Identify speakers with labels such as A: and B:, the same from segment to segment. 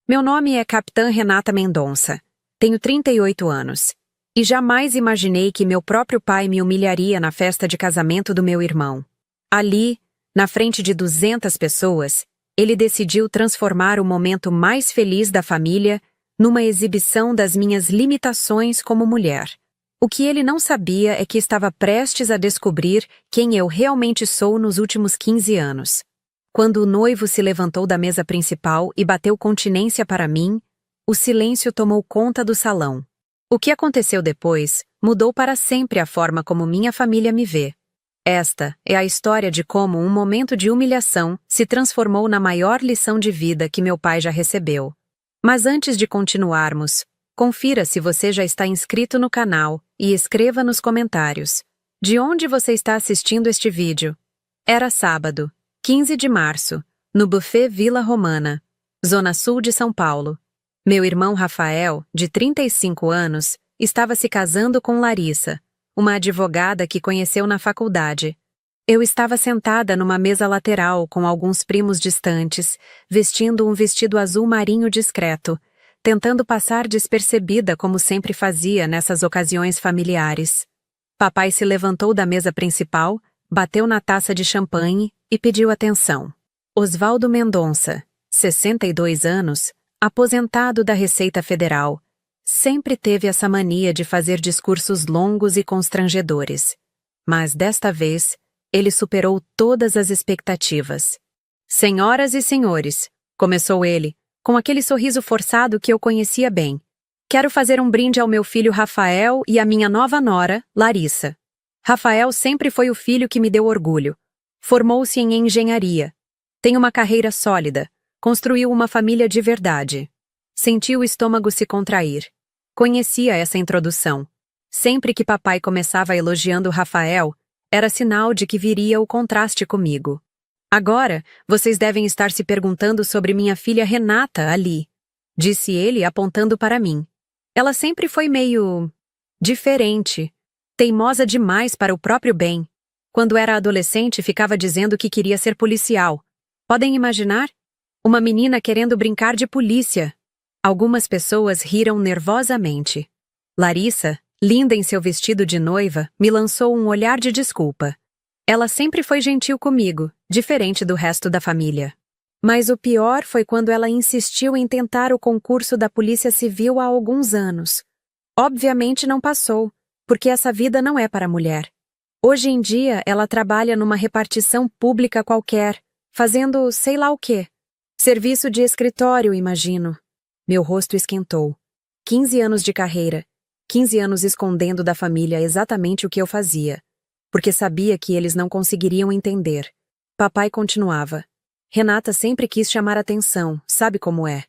A: Meu nome é Capitã Renata Mendonça. Tenho 38 anos. E jamais imaginei que meu próprio pai me humilharia na festa de casamento do meu irmão. Ali, na frente de 200 pessoas, ele decidiu transformar o momento mais feliz da família numa exibição das minhas limitações como mulher. O que ele não sabia é que estava prestes a descobrir quem eu realmente sou nos últimos 15 anos. Quando o noivo se levantou da mesa principal e bateu continência para mim, o silêncio tomou conta do salão. O que aconteceu depois mudou para sempre a forma como minha família me vê. Esta é a história de como um momento de humilhação se transformou na maior lição de vida que meu pai já recebeu. Mas antes de continuarmos, confira se você já está inscrito no canal e escreva nos comentários. De onde você está assistindo este vídeo? Era sábado, 15 de março, no Buffet Vila Romana, zona sul de São Paulo. Meu irmão Rafael, de 35 anos, estava se casando com Larissa, uma advogada que conheceu na faculdade. Eu estava sentada numa mesa lateral com alguns primos distantes, vestindo um vestido azul marinho discreto, tentando passar despercebida como sempre fazia nessas ocasiões familiares. Papai se levantou da mesa principal, bateu na taça de champanhe e pediu atenção. Osvaldo Mendonça, 62 anos, aposentado da Receita Federal, sempre teve essa mania de fazer discursos longos e constrangedores. Mas desta vez, ele superou todas as expectativas. Senhoras e senhores, começou ele, com aquele sorriso forçado que eu conhecia bem. Quero fazer um brinde ao meu filho Rafael e à minha nova nora, Larissa. Rafael sempre foi o filho que me deu orgulho. Formou-se em engenharia. Tem uma carreira sólida. Construiu uma família de verdade. Senti o estômago se contrair. Conhecia essa introdução. Sempre que papai começava elogiando Rafael, era sinal de que viria o contraste comigo. Agora, vocês devem estar se perguntando sobre minha filha Renata ali, disse ele apontando para mim. Ela sempre foi meio diferente, teimosa demais para o próprio bem. Quando era adolescente, ficava dizendo que queria ser policial. Podem imaginar? Uma menina querendo brincar de polícia. Algumas pessoas riram nervosamente. Larissa, linda em seu vestido de noiva, me lançou um olhar de desculpa. Ela sempre foi gentil comigo, diferente do resto da família. Mas o pior foi quando ela insistiu em tentar o concurso da Polícia Civil há alguns anos. Obviamente não passou, porque essa vida não é para mulher. Hoje em dia, ela trabalha numa repartição pública qualquer, fazendo sei lá o quê. Serviço de escritório, imagino. Meu rosto esquentou. 15 anos de carreira. 15 anos escondendo da família exatamente o que eu fazia. Porque sabia que eles não conseguiriam entender. Papai continuava. Renata sempre quis chamar atenção, sabe como é.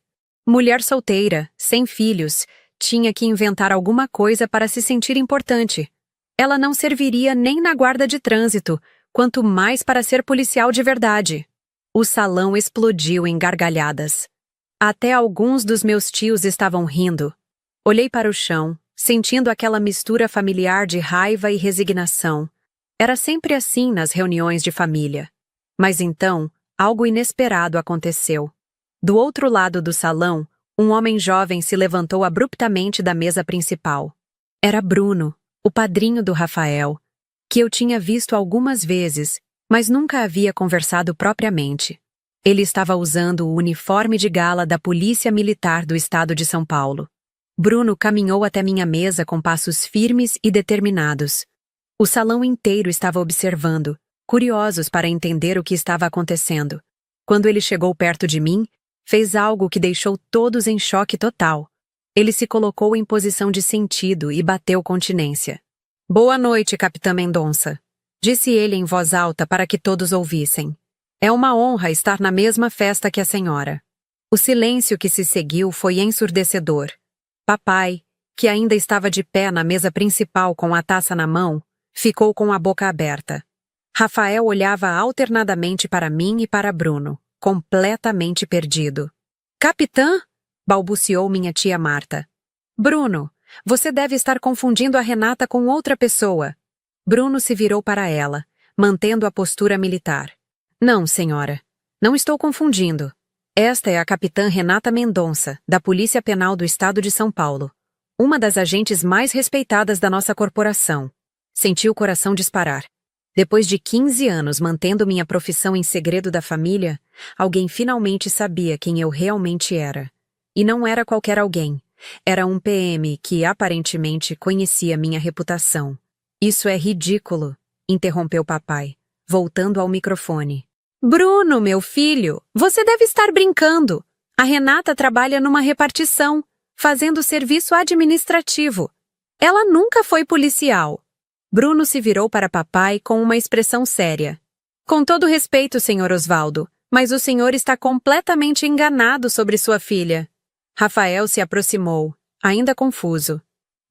A: Mulher solteira, sem filhos, tinha que inventar alguma coisa para se sentir importante. Ela não serviria nem na guarda de trânsito, quanto mais para ser policial de verdade. O salão explodiu em gargalhadas. Até alguns dos meus tios estavam rindo. Olhei para o chão, sentindo aquela mistura familiar de raiva e resignação. Era sempre assim nas reuniões de família. Mas então, algo inesperado aconteceu. Do outro lado do salão, um homem jovem se levantou abruptamente da mesa principal. Era Bruno, o padrinho do Rafael, que eu tinha visto algumas vezes, mas nunca havia conversado propriamente. Ele estava usando o uniforme de gala da Polícia Militar do Estado de São Paulo. Bruno caminhou até minha mesa com passos firmes e determinados. O salão inteiro estava observando, curiosos para entender o que estava acontecendo. Quando ele chegou perto de mim, fez algo que deixou todos em choque total. Ele se colocou em posição de sentido e bateu continência. Boa noite, Capitã Mendonça, disse ele em voz alta para que todos ouvissem. É uma honra estar na mesma festa que a senhora. O silêncio que se seguiu foi ensurdecedor. Papai, que ainda estava de pé na mesa principal com a taça na mão, ficou com a boca aberta. Rafael olhava alternadamente para mim e para Bruno, completamente perdido. Capitã? Balbuciou minha tia Marta. Bruno, você deve estar confundindo a Renata com outra pessoa. Bruno se virou para ela, mantendo a postura militar. Não, senhora. Não estou confundindo. Esta é a capitã Renata Mendonça, da Polícia Penal do Estado de São Paulo. Uma das agentes mais respeitadas da nossa corporação. Senti o coração disparar. Depois de 15 anos mantendo minha profissão em segredo da família, alguém finalmente sabia quem eu realmente era. E não era qualquer alguém. Era um PM que, aparentemente, conhecia minha reputação. Isso é ridículo, interrompeu papai, voltando ao microfone. Bruno, meu filho, você deve estar brincando. A Renata trabalha numa repartição, fazendo serviço administrativo. Ela nunca foi policial. Bruno se virou para papai com uma expressão séria. Com todo respeito, senhor Osvaldo, mas o senhor está completamente enganado sobre sua filha. Rafael se aproximou, ainda confuso.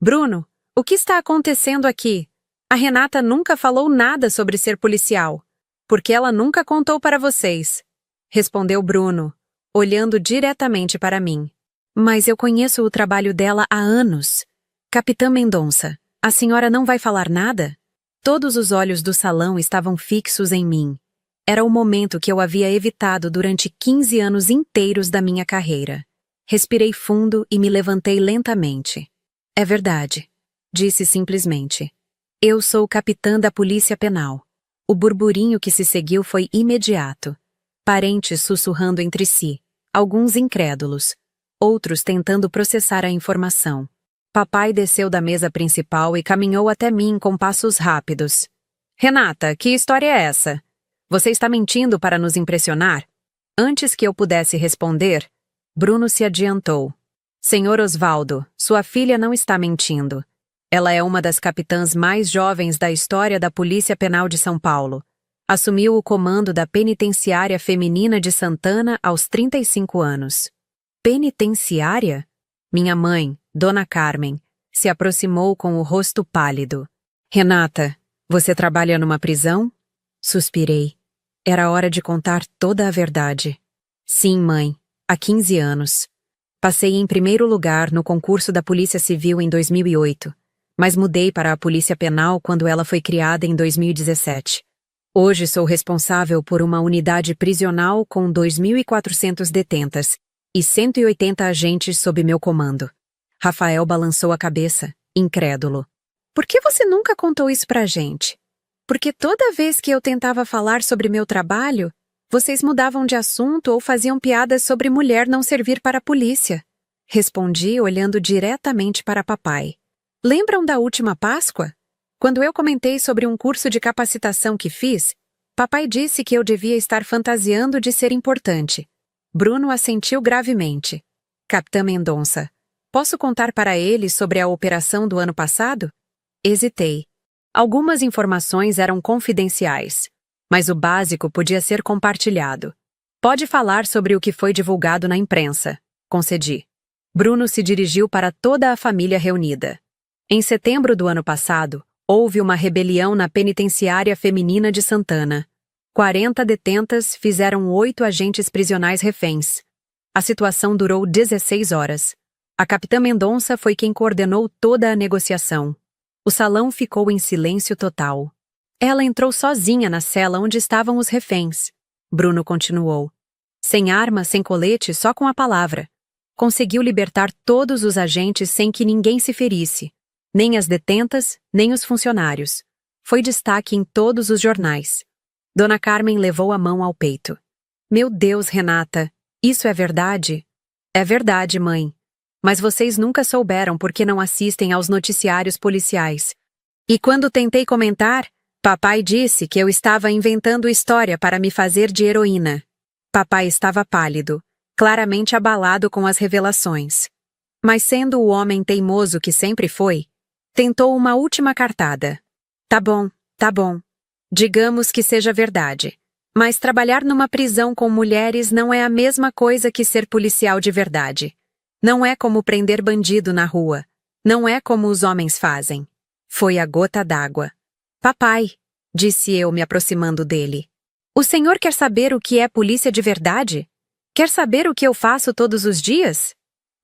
A: Bruno, o que está acontecendo aqui? A Renata nunca falou nada sobre ser policial. Porque ela nunca contou para vocês. Respondeu Bruno, olhando diretamente para mim. Mas eu conheço o trabalho dela há anos. Capitã Mendonça, a senhora não vai falar nada? Todos os olhos do salão estavam fixos em mim. Era o momento que eu havia evitado durante 15 anos inteiros da minha carreira. Respirei fundo e me levantei lentamente. É verdade, disse simplesmente. Eu sou capitã da Polícia Penal. O burburinho que se seguiu foi imediato. Parentes sussurrando entre si, alguns incrédulos, outros tentando processar a informação. Papai desceu da mesa principal e caminhou até mim com passos rápidos. Renata, que história é essa? Você está mentindo para nos impressionar? Antes que eu pudesse responder, Bruno se adiantou. Senhor Osvaldo, sua filha não está mentindo. Ela é uma das capitãs mais jovens da história da Polícia Penal de São Paulo. Assumiu o comando da Penitenciária Feminina de Santana aos 35 anos. Penitenciária? Minha mãe, Dona Carmen, se aproximou com o rosto pálido. Renata, você trabalha numa prisão? Suspirei. Era hora de contar toda a verdade. Sim, mãe, há 15 anos. Passei em primeiro lugar no concurso da Polícia Civil em 2008. Mas mudei para a Polícia Penal quando ela foi criada em 2017. Hoje sou responsável por uma unidade prisional com 2.400 detentas e 180 agentes sob meu comando. Rafael balançou a cabeça, incrédulo. Por que você nunca contou isso pra gente? Porque toda vez que eu tentava falar sobre meu trabalho, vocês mudavam de assunto ou faziam piadas sobre mulher não servir para a polícia. Respondi olhando diretamente para papai. Lembram da última Páscoa? Quando eu comentei sobre um curso de capacitação que fiz, papai disse que eu devia estar fantasiando de ser importante. Bruno assentiu gravemente. Capitã Mendonça, posso contar para ele sobre a operação do ano passado? Hesitei. Algumas informações eram confidenciais, mas o básico podia ser compartilhado. Pode falar sobre o que foi divulgado na imprensa, concedi. Bruno se dirigiu para toda a família reunida. Em setembro do ano passado, houve uma rebelião na Penitenciária Feminina de Santana. 40 detentas fizeram 8 agentes prisionais reféns. A situação durou 16 horas. A capitã Mendonça foi quem coordenou toda a negociação. O salão ficou em silêncio total. Ela entrou sozinha na cela onde estavam os reféns. Bruno continuou. Sem arma, sem colete, só com a palavra. Conseguiu libertar todos os agentes sem que ninguém se ferisse. Nem as detentas, nem os funcionários. Foi destaque em todos os jornais. Dona Carmen levou a mão ao peito. Meu Deus, Renata, isso é verdade? É verdade, mãe. Mas vocês nunca souberam porque não assistem aos noticiários policiais. E quando tentei comentar, papai disse que eu estava inventando história para me fazer de heroína. Papai estava pálido, claramente abalado com as revelações. Mas sendo o homem teimoso que sempre foi, tentou uma última cartada. Tá bom, tá bom. Digamos que seja verdade. Mas trabalhar numa prisão com mulheres não é a mesma coisa que ser policial de verdade. Não é como prender bandido na rua. Não é como os homens fazem. Foi a gota d'água. Papai, disse eu me aproximando dele. O senhor quer saber o que é polícia de verdade? Quer saber o que eu faço todos os dias?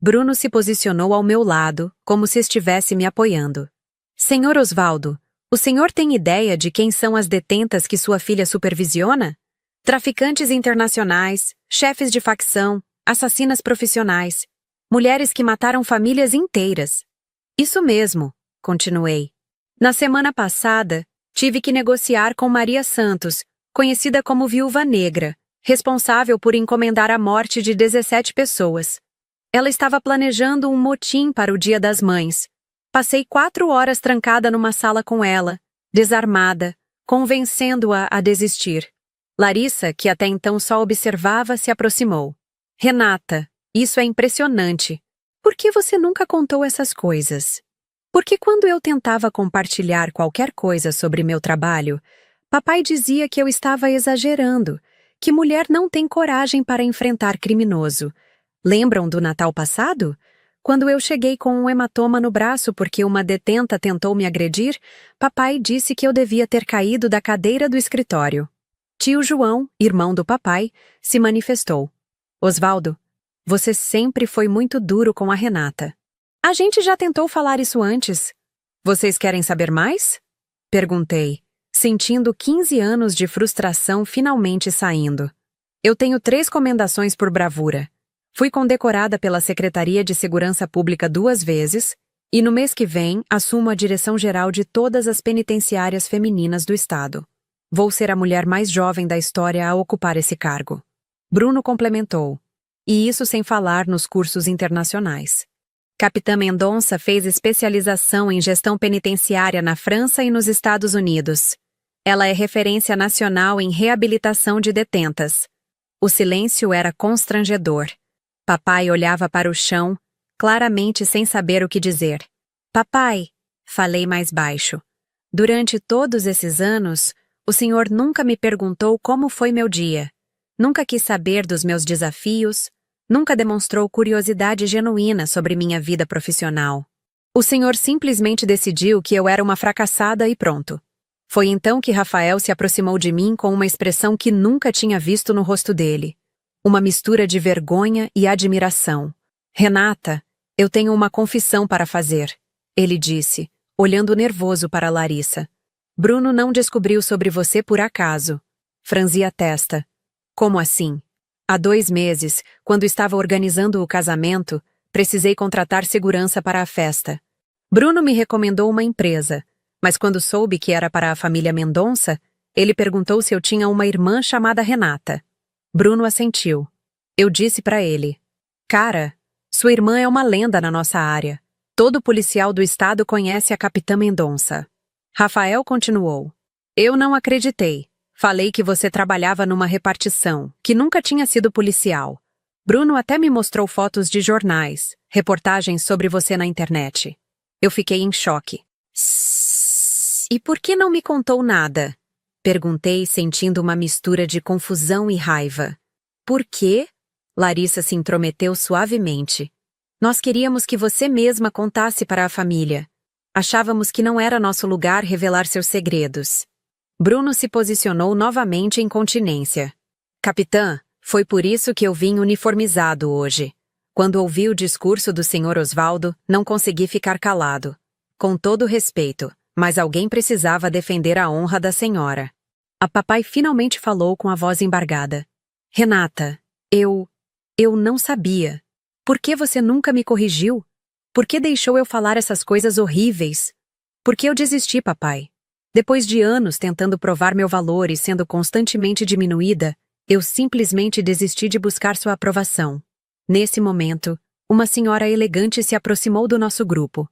A: Bruno se posicionou ao meu lado, como se estivesse me apoiando. Senhor Osvaldo, o senhor tem ideia de quem são as detentas que sua filha supervisiona? Traficantes internacionais, chefes de facção, assassinas profissionais, mulheres que mataram famílias inteiras. Isso mesmo, continuei. Na semana passada, tive que negociar com Maria Santos, conhecida como Viúva Negra, responsável por encomendar a morte de 17 pessoas. Ela estava planejando um motim para o Dia das Mães. Passei 4 horas trancada numa sala com ela, desarmada, convencendo-a a desistir. Larissa, que até então só observava, se aproximou. Renata, isso é impressionante. Por que você nunca contou essas coisas? Porque quando eu tentava compartilhar qualquer coisa sobre meu trabalho, papai dizia que eu estava exagerando, que mulher não tem coragem para enfrentar criminoso. Lembram do Natal passado? Quando eu cheguei com um hematoma no braço porque uma detenta tentou me agredir, papai disse que eu devia ter caído da cadeira do escritório. Tio João, irmão do papai, se manifestou. Osvaldo, você sempre foi muito duro com a Renata. A gente já tentou falar isso antes. Vocês querem saber mais? Perguntei, sentindo 15 anos de frustração finalmente saindo. Eu tenho 3 comendações por bravura. Fui condecorada pela Secretaria de Segurança Pública 2 vezes e no mês que vem assumo a direção geral de todas as penitenciárias femininas do estado. Vou ser a mulher mais jovem da história a ocupar esse cargo. Bruno complementou. E isso sem falar nos cursos internacionais. Capitã Mendonça fez especialização em gestão penitenciária na França e nos Estados Unidos. Ela é referência nacional em reabilitação de detentas. O silêncio era constrangedor. Papai olhava para o chão, claramente sem saber o que dizer. Papai, falei mais baixo. Durante todos esses anos, o senhor nunca me perguntou como foi meu dia. Nunca quis saber dos meus desafios, nunca demonstrou curiosidade genuína sobre minha vida profissional. O senhor simplesmente decidiu que eu era uma fracassada e pronto. Foi então que Rafael se aproximou de mim com uma expressão que nunca tinha visto no rosto dele. Uma mistura de vergonha e admiração. Renata, eu tenho uma confissão para fazer, ele disse, olhando nervoso para Larissa. Bruno não descobriu sobre você por acaso. Franzi a testa. Como assim? Há 2 meses, quando estava organizando o casamento, precisei contratar segurança para a festa. Bruno me recomendou uma empresa, mas quando soube que era para a família Mendonça, ele perguntou se eu tinha uma irmã chamada Renata. Bruno assentiu. Eu disse para ele, cara, sua irmã é uma lenda na nossa área. Todo policial do estado conhece a Capitã Mendonça. Rafael continuou. Eu não acreditei. Falei que você trabalhava numa repartição, que nunca tinha sido policial. Bruno até me mostrou fotos de jornais, reportagens sobre você na internet. Eu fiquei em choque. E por que não me contou nada? Perguntei, sentindo uma mistura de confusão e raiva. Por quê? Larissa se intrometeu suavemente. Nós queríamos que você mesma contasse para a família. Achávamos que não era nosso lugar revelar seus segredos. Bruno se posicionou novamente em continência. Capitã, foi por isso que eu vim uniformizado hoje. Quando ouvi o discurso do Sr. Osvaldo, não consegui ficar calado. Com todo respeito, mas alguém precisava defender a honra da senhora. A papai finalmente falou com a voz embargada. Renata, eu não sabia. Por que você nunca me corrigiu? Por que deixou eu falar essas coisas horríveis? Por que eu desisti, papai? Depois de anos tentando provar meu valor e sendo constantemente diminuída, eu simplesmente desisti de buscar sua aprovação. Nesse momento, uma senhora elegante se aproximou do nosso grupo.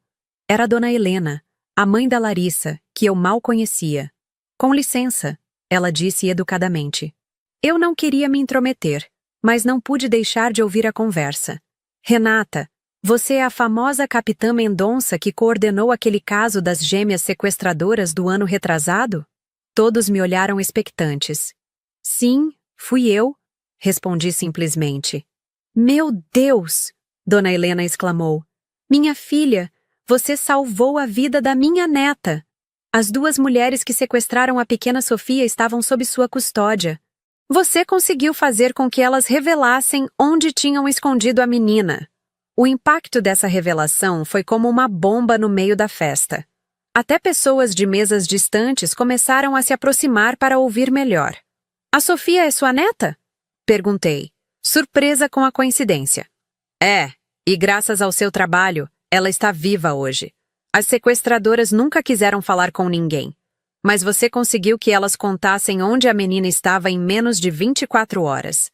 A: Era a Dona Helena, a mãe da Larissa, que eu mal conhecia. Com licença, ela disse educadamente. Eu não queria me intrometer, mas não pude deixar de ouvir a conversa. Renata, você é a famosa Capitã Mendonça que coordenou aquele caso das gêmeas sequestradoras do ano retrasado? Todos me olharam expectantes. Sim, fui eu, respondi simplesmente. Meu Deus! Dona Helena exclamou. Minha filha, você salvou a vida da minha neta. As 2 mulheres que sequestraram a pequena Sofia estavam sob sua custódia. Você conseguiu fazer com que elas revelassem onde tinham escondido a menina. O impacto dessa revelação foi como uma bomba no meio da festa. Até pessoas de mesas distantes começaram a se aproximar para ouvir melhor. A Sofia é sua neta? Perguntei, surpresa com a coincidência. É, e graças ao seu trabalho, ela está viva hoje. As sequestradoras nunca quiseram falar com ninguém. Mas você conseguiu que elas contassem onde a menina estava em menos de 24 horas.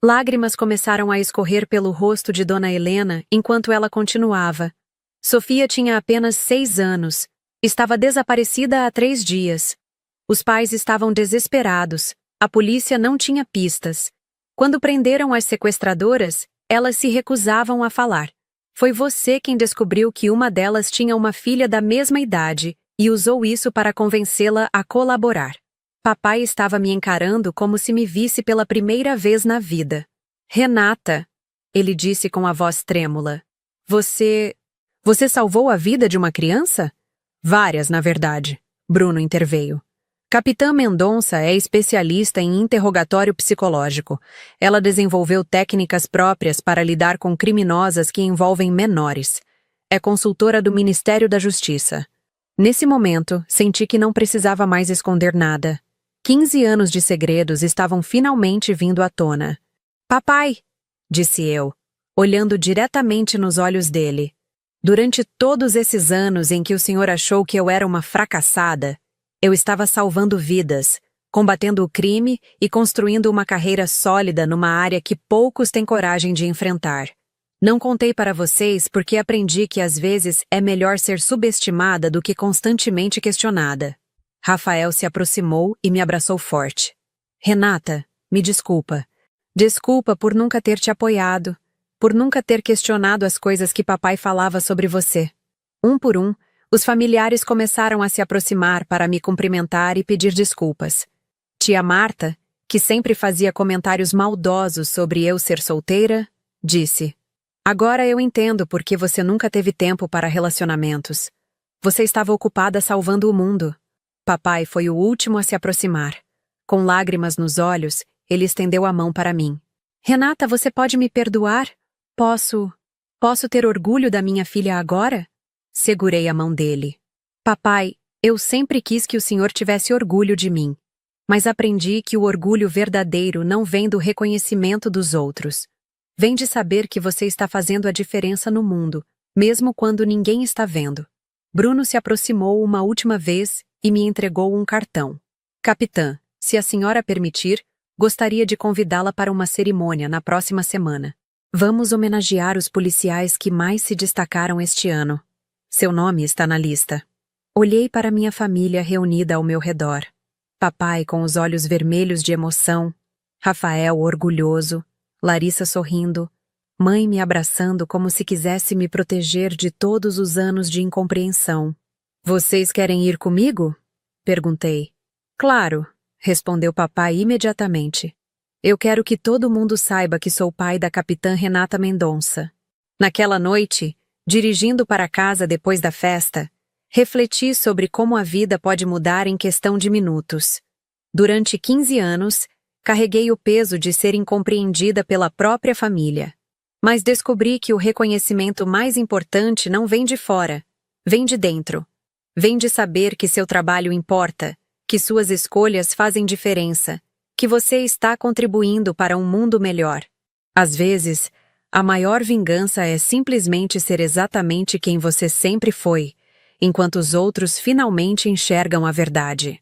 A: Lágrimas começaram a escorrer pelo rosto de Dona Helena enquanto ela continuava. Sofia tinha apenas 6 anos. Estava desaparecida há 3 dias. Os pais estavam desesperados. A polícia não tinha pistas. Quando prenderam as sequestradoras, elas se recusavam a falar. Foi você quem descobriu que uma delas tinha uma filha da mesma idade e usou isso para convencê-la a colaborar. Papai estava me encarando como se me visse pela primeira vez na vida. Renata, ele disse com a voz trêmula. Você salvou a vida de uma criança? Várias, na verdade. Bruno interveio. Capitã Mendonça é especialista em interrogatório psicológico. Ela desenvolveu técnicas próprias para lidar com criminosas que envolvem menores. É consultora do Ministério da Justiça. Nesse momento, senti que não precisava mais esconder nada. 15 anos de segredos estavam finalmente vindo à tona. Papai, disse eu, olhando diretamente nos olhos dele. Durante todos esses anos em que o senhor achou que eu era uma fracassada, eu estava salvando vidas, combatendo o crime e construindo uma carreira sólida numa área que poucos têm coragem de enfrentar. Não contei para vocês porque aprendi que às vezes é melhor ser subestimada do que constantemente questionada. Rafael se aproximou e me abraçou forte. Renata, me desculpa. Desculpa por nunca ter te apoiado, por nunca ter questionado as coisas que papai falava sobre você. Um por um, os familiares começaram a se aproximar para me cumprimentar e pedir desculpas. Tia Marta, que sempre fazia comentários maldosos sobre eu ser solteira, disse: Agora eu entendo por que você nunca teve tempo para relacionamentos. Você estava ocupada salvando o mundo. Papai foi o último a se aproximar. Com lágrimas nos olhos, ele estendeu a mão para mim. Renata, você pode me perdoar? Posso ter orgulho da minha filha agora? Segurei a mão dele. Papai, eu sempre quis que o senhor tivesse orgulho de mim. Mas aprendi que o orgulho verdadeiro não vem do reconhecimento dos outros. Vem de saber que você está fazendo a diferença no mundo, mesmo quando ninguém está vendo. Bruno se aproximou uma última vez e me entregou um cartão. Capitã, se a senhora permitir, gostaria de convidá-la para uma cerimônia na próxima semana. Vamos homenagear os policiais que mais se destacaram este ano. Seu nome está na lista. Olhei para minha família reunida ao meu redor. Papai com os olhos vermelhos de emoção, Rafael orgulhoso, Larissa sorrindo, mãe me abraçando como se quisesse me proteger de todos os anos de incompreensão. Vocês querem ir comigo? Perguntei. Claro, respondeu papai imediatamente. Eu quero que todo mundo saiba que sou pai da capitã Renata Mendonça. Naquela noite, dirigindo para casa depois da festa, refleti sobre como a vida pode mudar em questão de minutos. Durante 15 anos, carreguei o peso de ser incompreendida pela própria família. Mas descobri que o reconhecimento mais importante não vem de fora, vem de dentro. Vem de saber que seu trabalho importa, que suas escolhas fazem diferença, que você está contribuindo para um mundo melhor. Às vezes, a maior vingança é simplesmente ser exatamente quem você sempre foi, enquanto os outros finalmente enxergam a verdade.